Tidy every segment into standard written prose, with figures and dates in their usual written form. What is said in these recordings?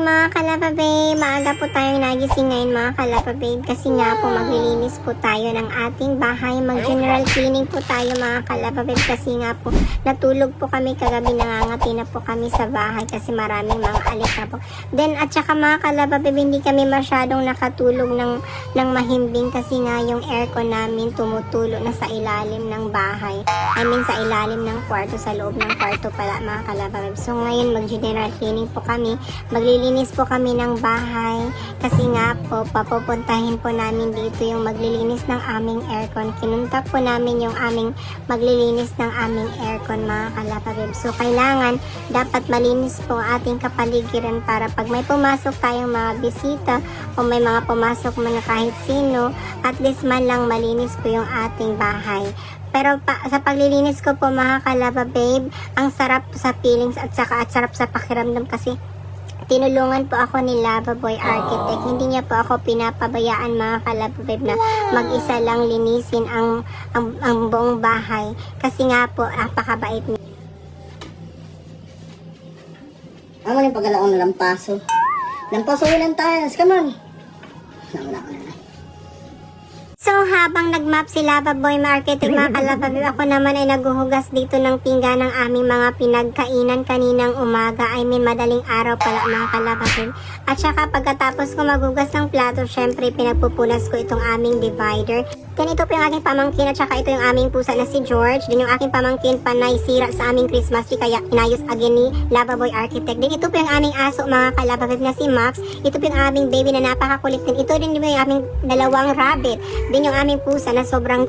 mga kalapa babe, maaga po tayong nagising ngayon mga kalapa babe kasi nga po maglilinis po tayo ng ating bahay, mag general cleaning po tayo mga kalapa babe kasi nga po natulog po kami kagabi, nangangati na po kami sa bahay kasi maraming mga alik na po. Then at saka mga kalapa babe, hindi kami masyadong nakatulog ng mahimbing kasi nga yung aircon namin tumutulo na sa ilalim ng bahay, I mean sa ilalim ng kwarto, sa loob ng kwarto pala mga kalapa babe. So ngayon mag general cleaning po kami, maglilinis po kami ng bahay kasi nga po papupuntahin po namin dito yung maglilinis ng aming aircon. Kinuntak po namin yung aming maglilinis ng aming aircon mga kalapa babe. So kailangan dapat malinis po ang ating kapaligiran para pag may pumasok tayong mga bisita o may mga pumasok man na kahit sino, at least man lang malinis po yung ating bahay. Pero sa paglilinis ko po mga kalaba babe, ang sarap sa feelings at sarap sa pakiramdam kasi tinulungan po ako ni Lava Boy Architect. Hindi niya po ako pinapabayaan mga kalaba babe na mag-isa lang linisin ang buong bahay. Kasi nga po, napakabait niya. Ako yung paggalaon na lampaso. Lampaso yun ang tiles. Come on. Wala ko na. So habang nagmap si Lava Boy Marketing mga kalaba babe, ako naman ay naguhugas dito ng pinggan ng aming mga pinagkainan kaninang umaga. I mean madaling araw pala mga kalaba babe. At saka pagkatapos ko magugas ng plato, syempre pinagpupunas ko itong aming divider. Then ito po yung aking pamangkin at saka ito yung aming pusa na si George. Din yung aking pamangkin panay sira sa aming Christmas tree kaya inayos again ni Lava Boy Architect. Din ito po yung aming aso mga kalaba babe na si Max. Ito po yung aming baby na napakakulit din. Ito din yung aming dalawang rabbit. Din yung aming pusa na sobrang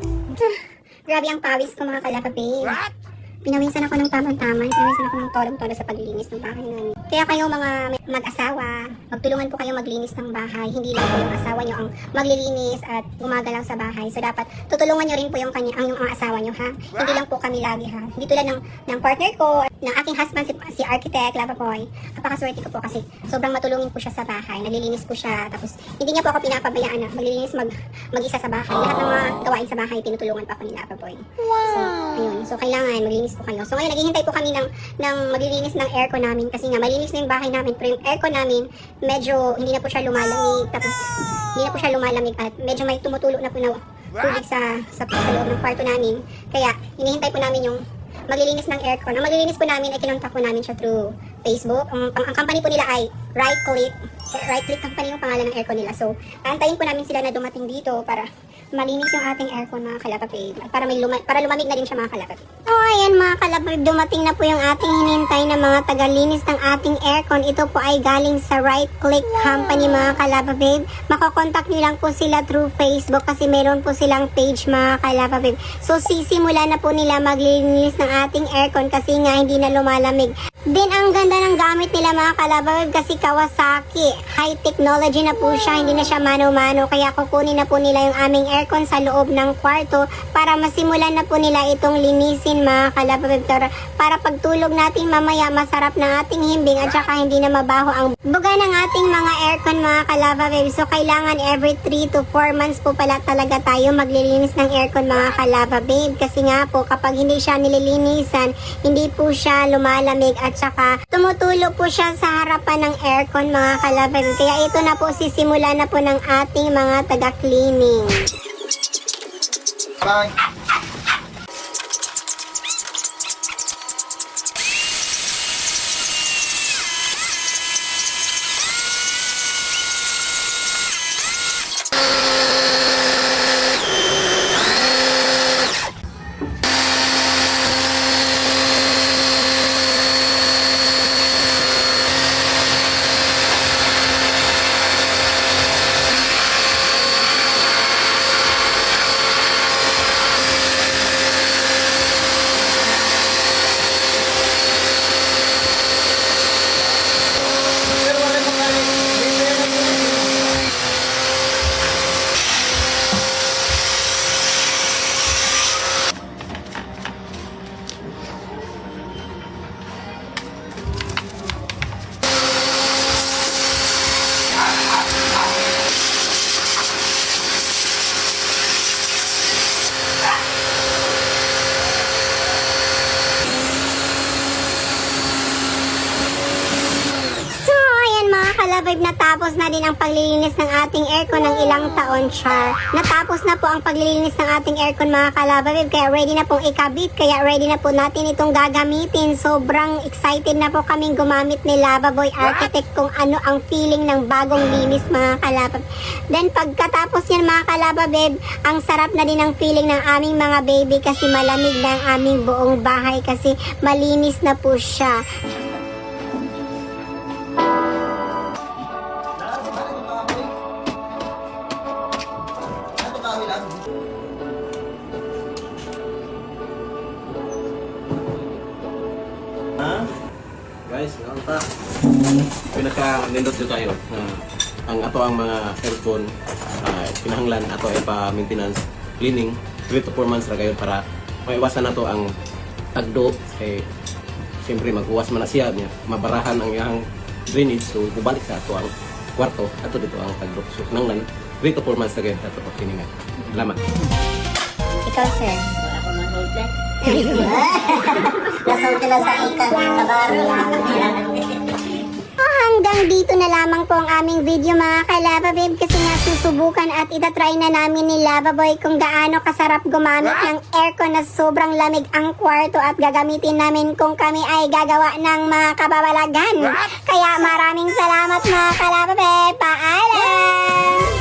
grabe ang pawis ko mga kalapa babe. Pinawisan ako ng tamang-tama, pinawisan ako ng tolong-tolo sa paglilinis ng bahay namin. Kaya kayo mga mag-asawa, magtulungan po kayo maglinis ng bahay. Hindi lang po yung asawa nyo ang maglilinis at gumagalaw sa bahay. So dapat tutulungan nyo rin po yung mga asawa nyo ha. Hindi lang po kami lagi ha. Hindi tulad ng partner ko, ng aking husband si Architect Lava Boy. Napakaswerte ko po kasi sobrang matulungin po siya sa bahay. Naglilinis po siya. Tapos hindi niya po ako pinapabayaan na maglilinis mag-isa sa bahay. Lahat ng mga gawain sa bahay tinutulungan pa ako ni Lava Boy. So ayun. So kailangan maglinis po kayo. So ngayon naghihintay po kami ng maglilinis ng aircon namin kasi nga malinis na yung bahay namin pero yung aircon namin medyo hindi na po siya lumalamig, tapos hindi na po siya lumalamig at medyo may tumutulo na po na tubig sa loob ng kwarto namin. Kaya hinihintay po namin yung maglilinis ng aircon. Ang maglilinis po namin ay kinontak po namin siya through Facebook. Ang company po nila ay Right Click company yung pangalan ng aircon nila. So aantayin po namin sila na dumating dito para malinis yung ating aircon mga kalapa babe. Para lumamig na din siya mga kalapa babe. So ayan mga kalapa babe, dumating na po yung ating hinintay na mga tagalinis ng ating aircon. Ito po ay galing sa Right Click company mga kalapa babe. Makokontak nyo lang po sila through Facebook kasi meron po silang page mga kalapa babe. So sisimula na po nila maglilinis ng ating aircon kasi nga hindi na lumalamig. Then ang ganda ng gamit nila mga kalapa babe kasi Kawasaki. High technology na po siya, hindi na siya mano-mano. Kaya kukunin na po nila yung aming aircon sa loob ng kwarto para masimulan na po nila itong linisin mga kalapa babe. Para pagtulog natin mamaya masarap ng ating himbing at saka hindi na mabaho ang buga ng ating mga aircon mga kalapa babe. So kailangan every 3 to 4 months po pala talaga tayo maglilinis ng aircon mga kalapa babe. Kasi nga po kapag hindi siya nililinisan, hindi po siya lumalamig at saka tumutulo po siya sa harapan ng aircon mga kalapa babe. Kaya ito na po sisimula na po ng ating mga taga-cleaning. Bye. kalabab, natapos na din ang paglilinis ng ating aircon ng ilang taon, char. Natapos na po ang paglilinis ng ating aircon mga kalabab, kaya ready na pong ikabit, kaya ready na po natin itong gagamitin. Sobrang excited na po kaming gumamit ni Lavaboy Architect kung ano ang feeling ng bagong linis mga kalabab. Then pagkatapos yan mga kalabab, ang sarap na din ang feeling ng aming mga baby kasi malamig na ang aming buong bahay kasi malinis na po siya. Ha? Guys, ngayon pa. Pinaka-nindot nyo kayo na ang ato ang mga aircon pinahanglan ato ay pa-maintenance, cleaning, 3 to 4 months ra kayo para maiwasan na to ang tagdo. Siyempre mag-uwas man na siya niya, mabarahan ang iyang drainage, so bubalik sa ato ang kwarto, ato dito ang tagdo. So nanglan 3 to 4 months ra kayo ato pag-cleaningan. Salamat. Ikaw, sir. Wala ko mahold na. Nasold ka na sa ikan. Kabaro. Hanggang dito na lamang po ang aming video mga kalababib kasi nga susubukan at itatry na namin ni Lavaboy kung gaano kasarap gumamit ng aircon na sobrang lamig ang kwarto at gagamitin namin kung kami ay gagawa ng mga kababalagan. Kaya maraming salamat mga kalababib. Paalam!